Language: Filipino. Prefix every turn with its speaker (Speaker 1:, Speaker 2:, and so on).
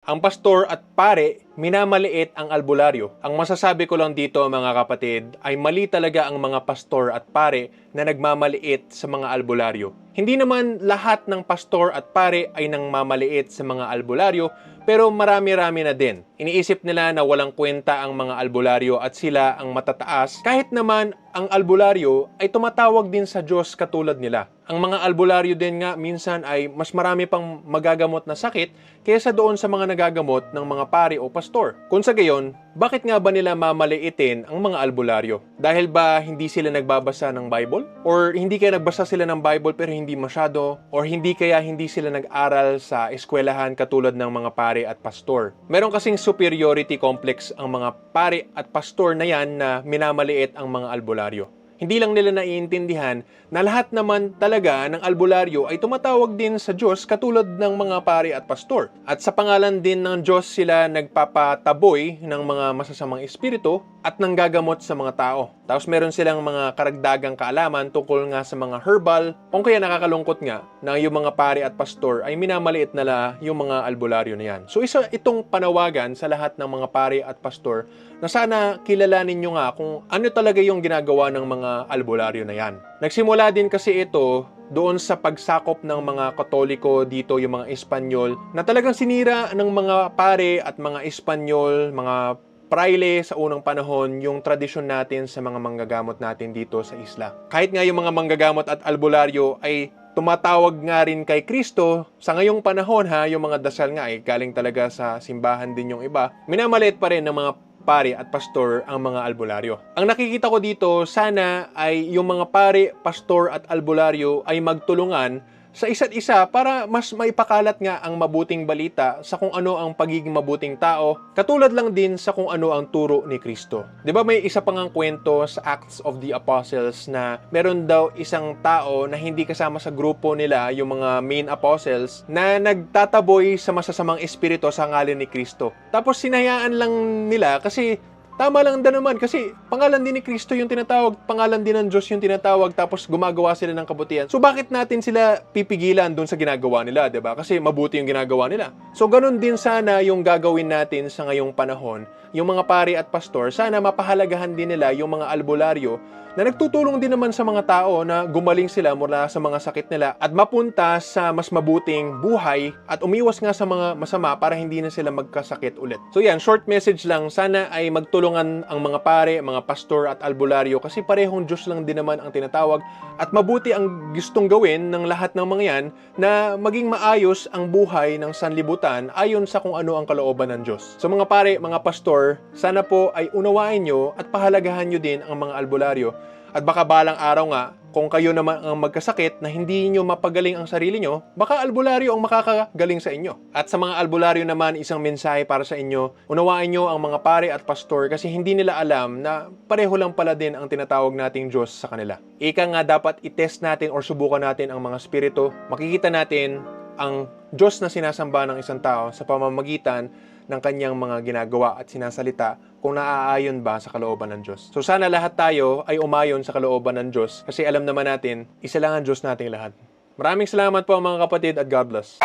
Speaker 1: Ang pastor at pare, minamaliit ang albularyo. Ang masasabi ko lang dito mga kapatid ay mali talaga ang mga pastor at pare na nagmamaliit sa mga albularyo. Hindi naman lahat ng pastor at pare ay nang mamaliit sa mga albularyo, pero marami-rami na din. Iniisip nila na walang kwenta ang mga albularyo at sila ang matataas, kahit naman ang albularyo ay tumatawag din sa Diyos katulad nila. Ang mga albularyo din nga minsan ay mas marami pang magagamot na sakit kaysa doon sa mga nagagamot ng mga pari o pastor. Kung sa gayon, bakit nga ba nila mamaliitin ang mga albularyo? Dahil ba hindi sila nagbabasa ng Bible? Or hindi kaya nagbasa sila ng Bible pero hindi masyado? Or hindi kaya hindi sila nag-aral sa eskwelahan katulad ng mga pari at pastor? Meron kasing superiority complex ang mga pari at pastor na yan na minamaliit ang mga albularyo. Hindi lang nila naiintindihan na lahat naman talaga ng albularyo ay tumatawag din sa Diyos katulad ng mga pari at pastor. At sa pangalan din ng Diyos sila nagpapataboy ng mga masasamang espiritu at nanggagamot sa mga tao. Tapos meron silang mga karagdagang kaalaman tungkol nga sa mga herbal, kung kaya nakakalungkot nga na yung mga pari at pastor ay minamaliit nila yung mga albularyo na yan. So isa itong panawagan sa lahat ng mga pari at pastor na sana kilalanin nyo nga kung ano talaga yung ginagawa ng mga albularyo na yan. Nagsimula din kasi ito doon sa pagsakop ng mga Katoliko dito, yung mga Espanyol, na talagang sinira ng mga pare at mga Espanyol, mga praile sa unang panahon yung tradisyon natin sa mga manggagamot natin dito sa isla. Kahit nga yung mga manggagamot at albularyo ay tumatawag nga rin kay Kristo, sa ngayong panahon yung mga dasal nga ay galing talaga sa simbahan din yung iba, minamaliit pa rin ng mga pare at pastor ang mga albularyo. Ang nakikita ko dito, sana ay yung mga pare, pastor at albularyo ay magtulungan sa isa't isa para mas maipakalat nga ang mabuting balita sa kung ano ang pagiging mabuting tao, katulad lang din sa kung ano ang turo ni Kristo. 'Di ba may isa pang ang kwento sa Acts of the Apostles na meron daw isang tao na hindi kasama sa grupo nila, yung mga main apostles, na nagtataboy sa masasamang espiritu sa ngalan ni Kristo. Tapos sinayaan lang nila kasi tama lang din naman kasi pangalan din ni Kristo yung tinatawag, pangalan din ng Diyos yung tinatawag, tapos gumagawa sila ng kabutihan. So bakit natin sila pipigilan doon sa ginagawa nila, 'di ba? Kasi mabuti yung ginagawa nila. So ganun din sana yung gagawin natin sa ngayong panahon. Yung mga pari at pastor, sana mapahalagahan din nila yung mga albularyo na nagtutulong din naman sa mga tao na gumaling sila mula sa mga sakit nila at mapunta sa mas mabuting buhay at umiwas nga sa mga masama para hindi na sila magkasakit ulit. So yan, short message lang, sana ay magtulungan ang mga pare, mga pastor at albularyo kasi parehong Diyos lang din naman ang tinatawag at mabuti ang gustong gawin ng lahat ng mga yan na maging maayos ang buhay ng sanlibutan ayon sa kung ano ang kalooban ng Diyos. So mga pare, mga pastor, sana po ay unawain nyo at pahalagahan nyo din ang mga albularyo. At baka balang araw nga, kung kayo naman ang magkasakit na hindi nyo mapagaling ang sarili nyo, baka albularyo ang makakagaling sa inyo. At sa mga albularyo naman, isang mensahe para sa inyo, unawain nyo ang mga pare at pastor kasi hindi nila alam na pareho lang pala din ang tinatawag nating Diyos sa kanila. Ika nga dapat itest natin or subukan natin ang mga spirito, makikita natin ang Diyos na sinasamba ng isang tao sa pamamagitan ng kanyang mga ginagawa at sinasalita kung naaayon ba sa kalooban ng Diyos. So sana lahat tayo ay umayon sa kalooban ng Diyos kasi alam naman natin, isa lang ang Diyos nating lahat. Maraming salamat po mga kapatid at God bless.